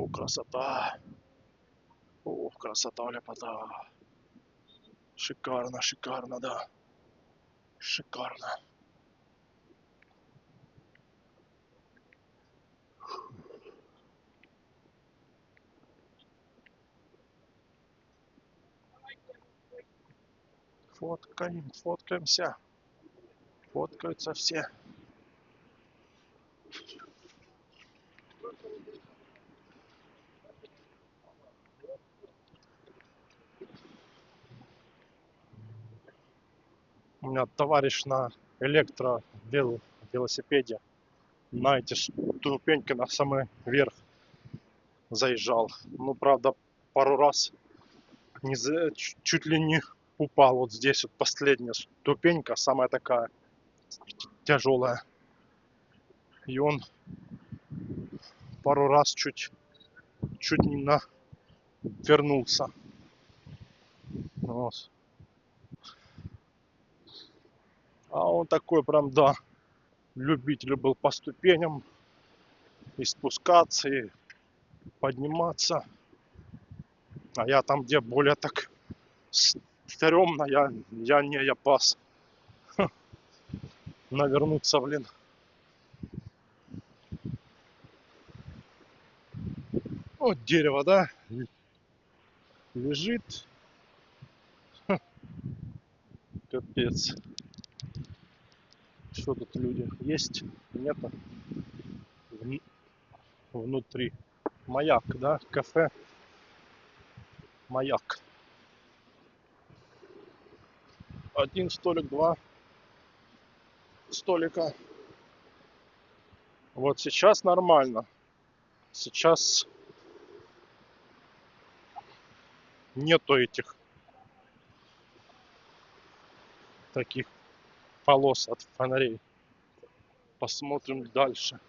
О, красота. О, красота, лепота. Шикарно, шикарно, да. Шикарно. Фоткаем, фоткаемся. Фоткаются все. У меня товарищ на велосипеде на эти ступеньки на самый верх заезжал. Ну, правда, пару раз чуть ли не упал. Вот здесь вот последняя ступенька, самая такая тяжелая. И он пару раз чуть не вернулся. Вот. А он такой прям, да, любитель был по ступеням и спускаться, и подниматься. А я там, где более так стрёмно, я пас. Навернуться, блин. Вот дерево, да, лежит. Капец. Что тут люди? Есть? Нету? Внутри. Маяк, да? Кафе. Маяк. Один столик, два столика. Вот сейчас нормально. Сейчас нету этих таких полос от фонарей. Посмотрим дальше.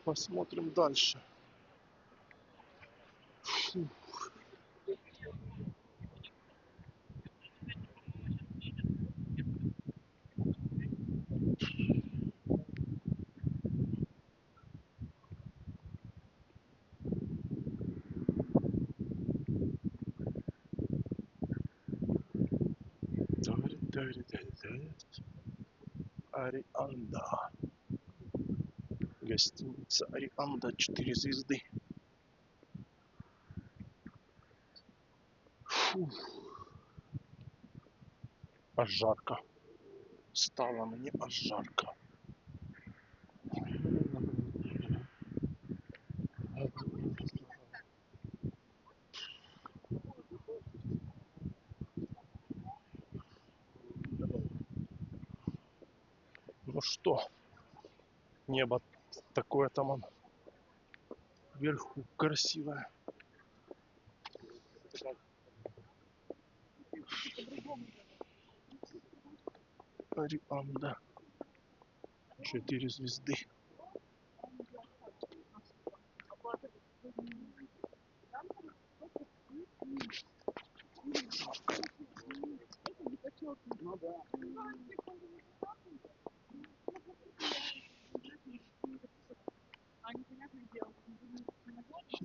Посмотрим дальше. Фу. Арианда. Гостиница Арианда, 4 звезды. Фу. Аж жарко. Стало мне аж жарко. Ну что, небо такое там он вверху красивое. Арианда. 4 звезды.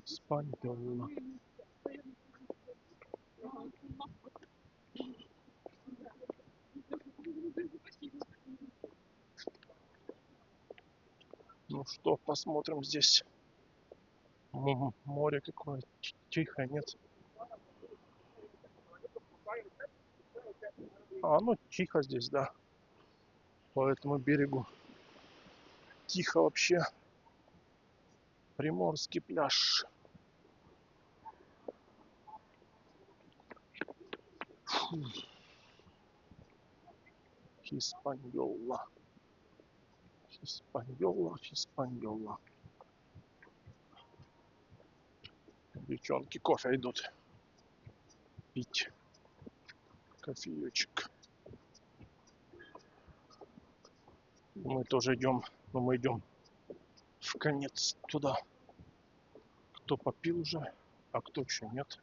Испаньола. Ну что, посмотрим здесь. Море какое тихое, нет? А, ну тихо здесь, да. По этому берегу тихо вообще. Приморский пляж. Фу. Хиспаньола. Хиспаньола, Хиспаньола. Девчонки кофе идут пить. Кофеечек. Мы тоже идем, но мы идем в конец туда. Кто попил уже, а кто еще нет.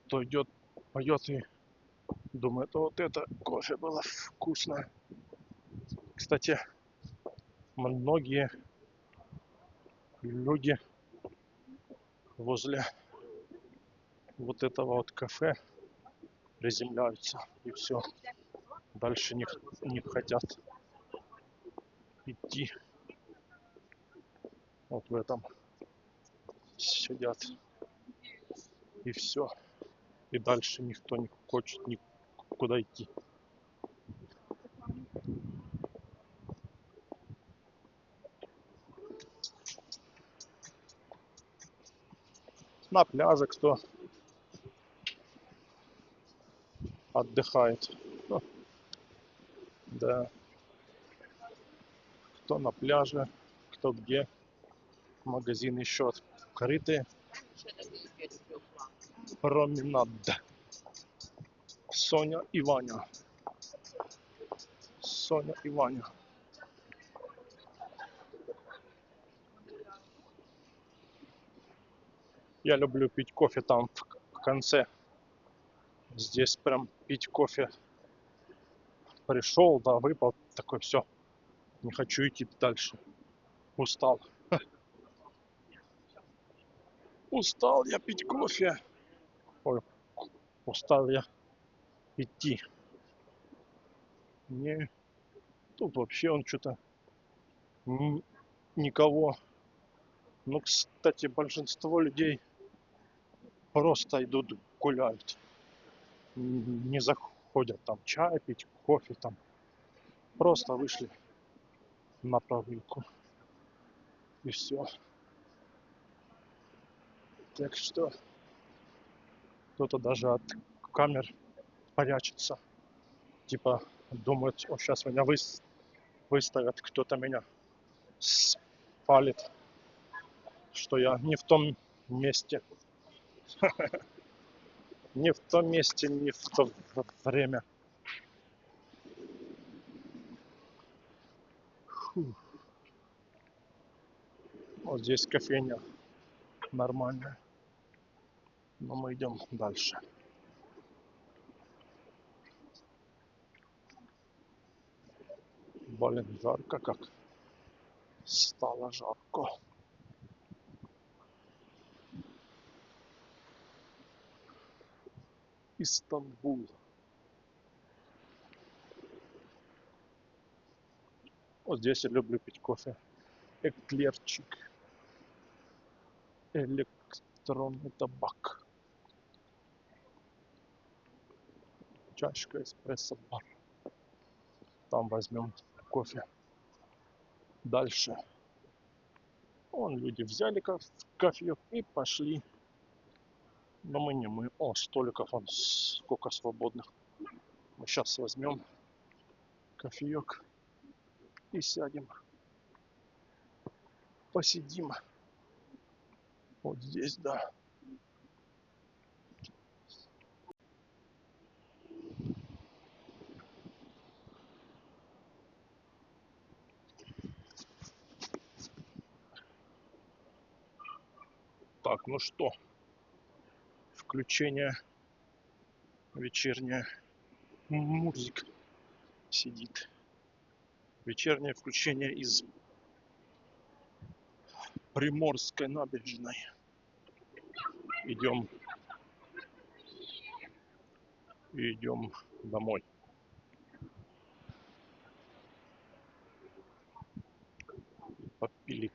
Кто идет, поет и думает, вот это кофе было вкусно. Кстати, многие люди возле вот этого вот кафе приземляются и все. Дальше не хотят идти. Вот в этом сидят. И все. И дальше никто не хочет никуда идти. На пляже кто отдыхает. Ну, да. Кто на пляже, кто где. Магазины еще открыты. Променад. Соня и Ваня. Соня и Ваня. Я люблю пить кофе там в конце. Здесь прям пить кофе. Пришел, да, выпал. Такой, все. Не хочу идти дальше. Устал. Устал я пить кофе. Ой, устал я идти. Не, тут вообще он что-то никого. Ну, кстати, большинство людей просто идут гуляют. Не заходят там чай пить, кофе там. Просто вышли на прогулку. И все. Так что кто-то даже от камер прячется. Типа думает, о, сейчас меня выставят, кто-то меня спалит, что я не в том месте. Не в том месте, не в то время. Фу. Вот здесь кофейня нормальная. Но мы идем дальше. Блин, жарко как. Стало жарко. Истанбул. Вот здесь я люблю пить кофе. Эклерчик. Электронный табак. Чашка эспрессо-бар. Там возьмем кофе. Дальше. Вон люди взяли кофе и пошли. Но мы не мы. О, столиков вон сколько свободных. Мы сейчас возьмем кофеек и сядем. Посидим. Вот здесь, да. Так, ну что, включение вечернее. Мурзик сидит. Вечернее включение из Приморской набережной. Идем домой. Попили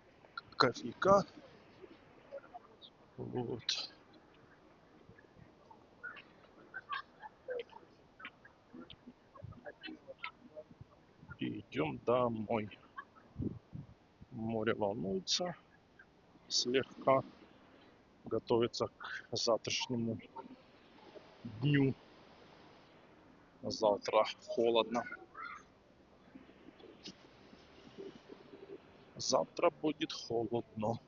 кофейка. Вот. И идем домой. Море волнуется слегка. Готовится к завтрашнему дню. Завтра холодно. Завтра будет холодно.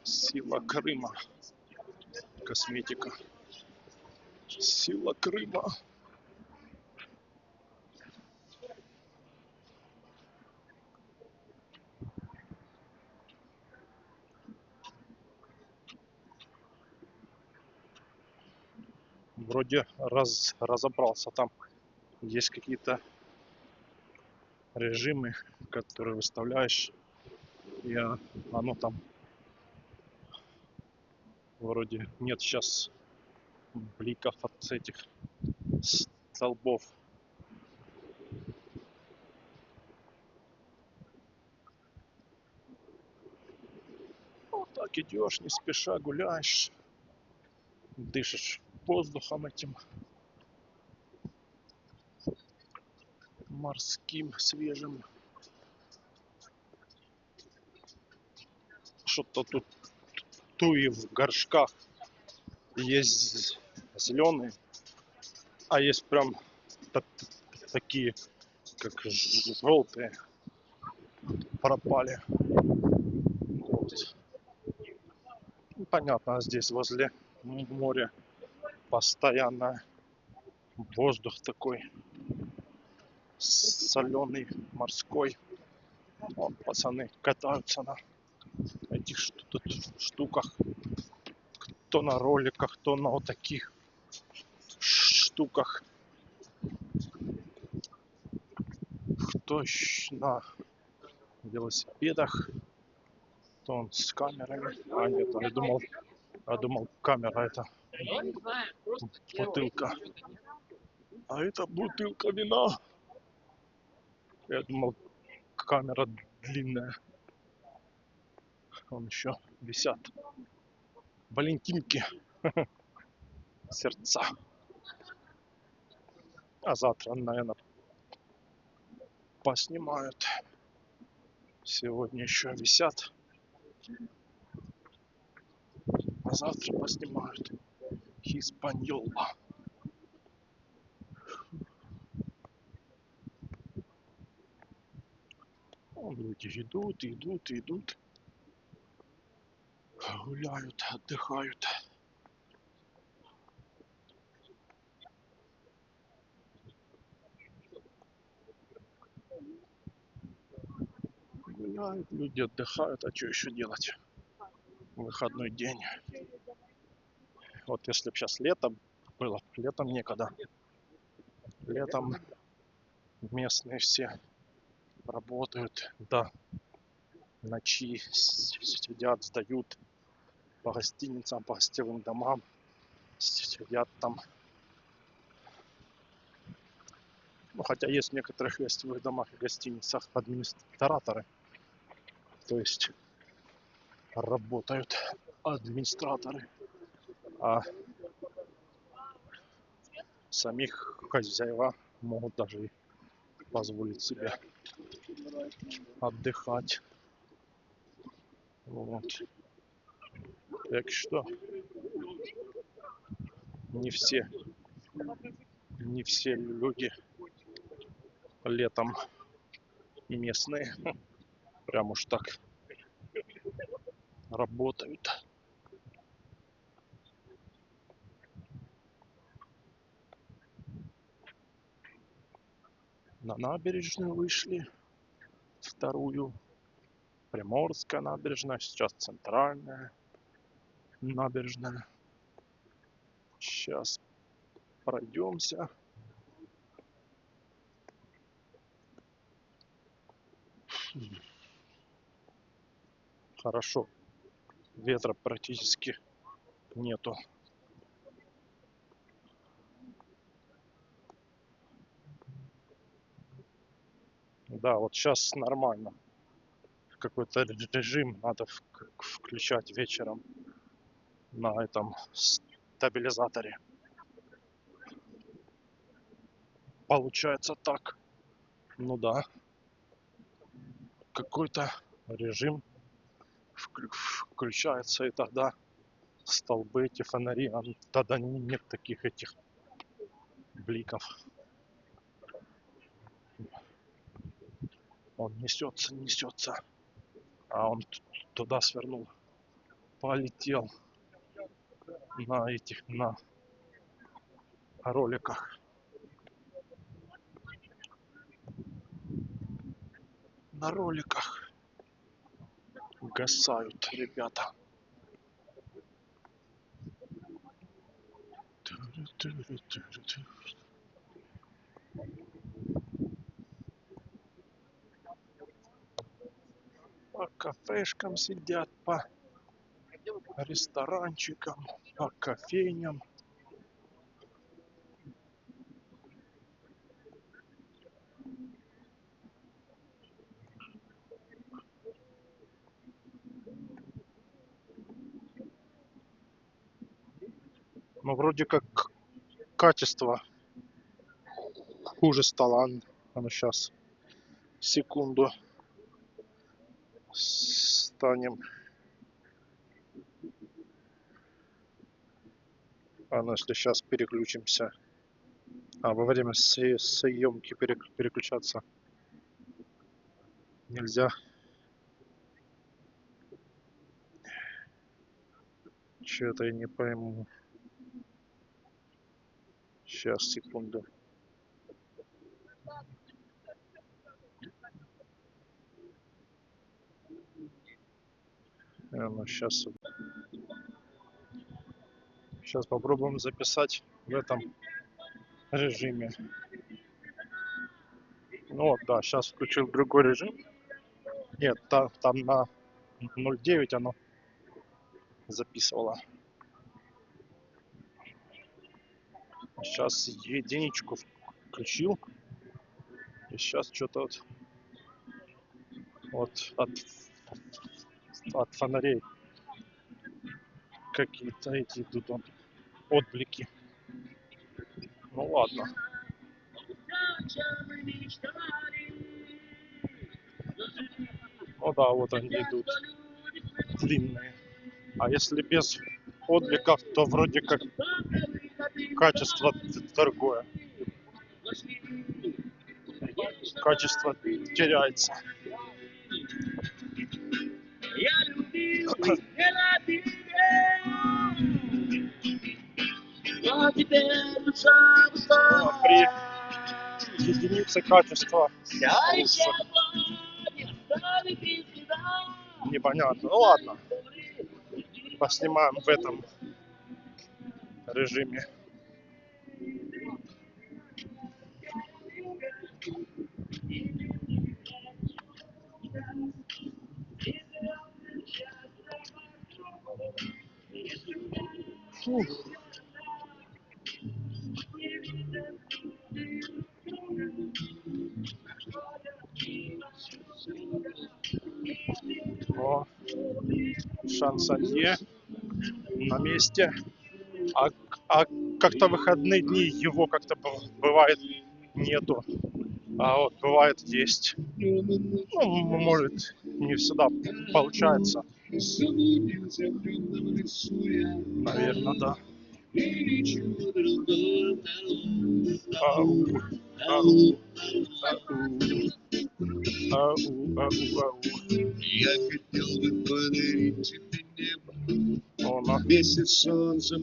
Сила Крыма. Косметика. Сила Крыма. вроде разобрался. Там есть какие-то режимы, которые выставляешь, и оно там вроде нет сейчас бликов от этих столбов. Вот так идешь, не спеша гуляешь, дышишь воздухом этим морским, свежим. Что-то тут туи в горшках есть зеленые, а есть прям такие, как желтые, пропали. Вот. Ну, понятно, здесь возле моря постоянно воздух такой соленый, морской. Вот пацаны катаются на этих штуках, то на роликах, то на вот таких штуках, кто на велосипедах, то он с камерами. А нет, я думал камера это бутылка. А это бутылка вина. Я думал камера длинная. Вон еще висят валентинки, сердца. А завтра, наверное, поснимают. Сегодня еще висят, а завтра поснимают. Хиспаньола. Люди идут, гуляют, отдыхают. Гуляют, люди отдыхают, а что еще делать? Выходной день. Вот если бы сейчас летом было, летом некогда. Летом местные все работают до ночи, сидят, сдают по гостиницам, по гостевым домам, сидят там. Ну, хотя есть в некоторых гостевых домах и гостиницах администраторы, то есть работают администраторы, а самих хозяева могут даже и позволить себе отдыхать. Вот. Так что не все, не все люди летом местные прям уж так работают. На набережную вышли, вторую, Приморская набережная, сейчас центральная набережная. Сейчас пройдемся. Хорошо, ветра практически нету. Да, вот сейчас нормально. Какой-то режим надо включать вечером на этом стабилизаторе. Получается так. Ну да. Какой-то режим включается, и тогда столбы, эти фонари, тогда нет таких этих бликов. Он несется, а он туда свернул, полетел на роликах. На роликах гасают ребята. По кафешкам сидят, по ресторанчикам, по кофейням. Но вроде как качество хуже стало. Оно сейчас, секунду, станем. А ну если сейчас переключимся. А во время съемки переключаться нельзя. Че-то я не пойму. Сейчас, секунду. Ну, сейчас попробуем записать в этом режиме. Ну вот, да, сейчас включил другой режим. Нет, там на 0.9 оно записывало. Сейчас единичку включил. И сейчас что-то вот от фонарей какие-то эти идут отблики. Ну ладно. Ну да, вот они идут длинные. А если без отбликов, то вроде как качество другое. Качество теряется. При единице качества лучше. Непонятно. Ну ладно. Поснимаем в этом режиме. Фух. О, шансонье на месте. А как-то выходные дни его как-то бывает нету. А вот бывает есть. Ну, может, не всегда получается. Наверное, да. Ау, ау, ау, ау, ау, ау. Я хотел бы подарить тебе небо. О, на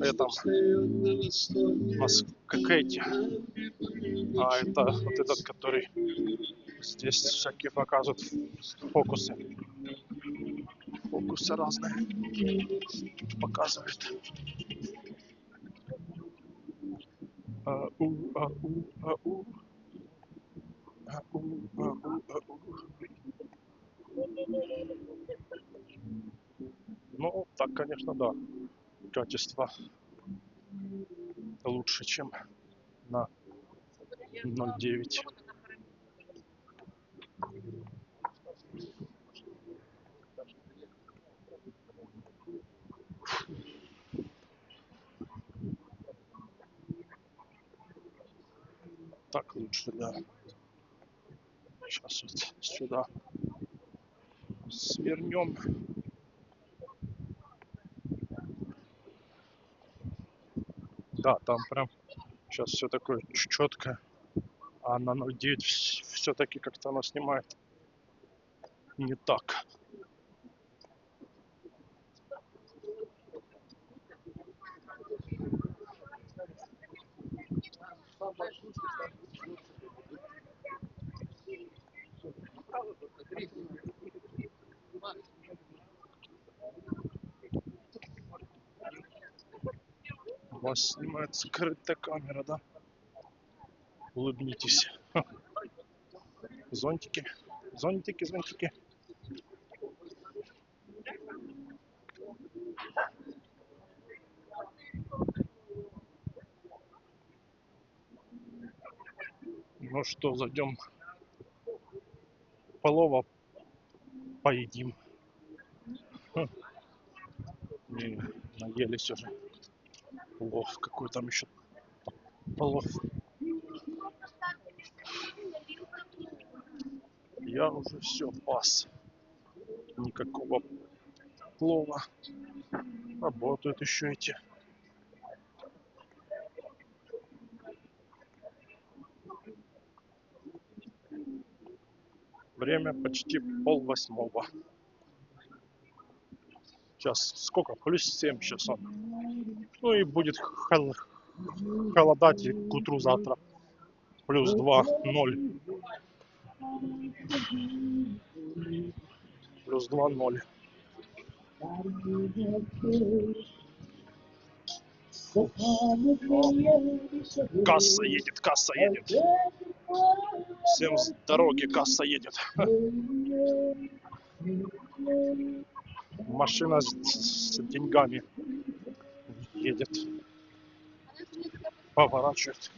этом Маскейте. А это вот этот, который здесь всякие показывают фокусы. Фокусы разные показывает. Ау, ау, ау. Ау, ау, ау. Ну, так, конечно, да. Качество лучше, чем на 0.9. Так лучше, да. Сейчас вот сюда свернем. Да, там прям сейчас все такое четко. А на 0.9 все-таки как-то она снимает не так. Вас снимает скрытая камера, да? Улыбнитесь. Зонтики, зонтики, зонтики. Ну что, зайдем полова поедим. И наелись уже. Плов, какой там еще плов. Я уже все пас. Никакого плова. Работают еще эти. Время почти 7:30. Сейчас сколько? +7 сейчас он. Ну и будет холодать и к утру завтра. +2, 0. +2, 0. О, касса едет, касса едет. Всем с дороги касса едет. Машина с деньгами едет. Поворачивает.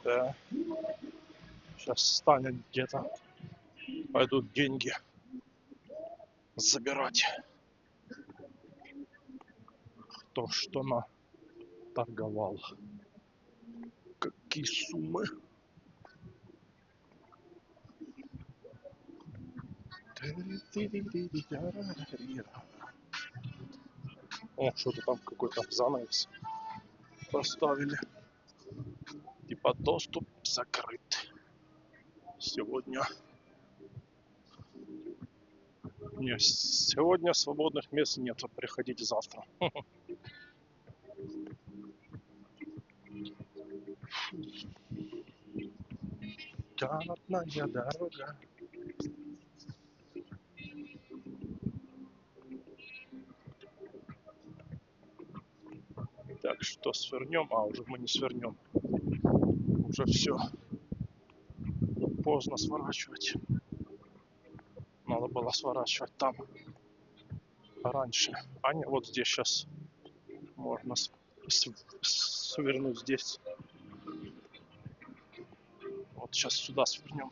Да. Сейчас станет где-то. Пойдут деньги забирать. Кто что наторговал. Какие суммы. О, что-то там какой-то занавес поставили. Типа доступ закрыт. Сегодня. Не, сегодня свободных мест нет. Приходите завтра. Канатная дорога. Так что свернем, а уже мы не свернем. Уже все. Поздно сворачивать. Надо было сворачивать там раньше. А не, вот здесь сейчас можно свернуть здесь. Вот сейчас сюда свернем.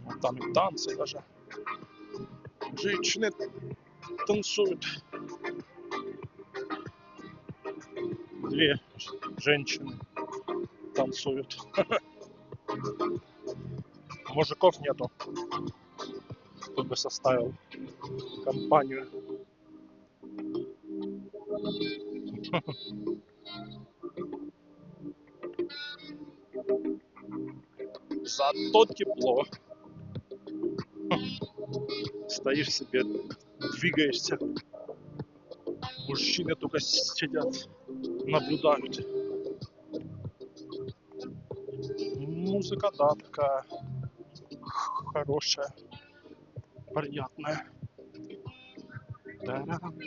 Вот там и танцы даже. Женщины танцуют. Две женщины танцуют. Мужиков нету, чтобы составил компанию. Зато тепло. Стоишь себе, двигаешься. Мужчины только сидят, наблюдают. Музыка, да, такая хорошая, приятная. Та-дам,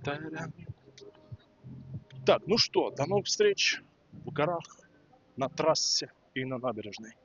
та-дам. Так, ну что, до новых встреч в горах, на трассе и на набережной.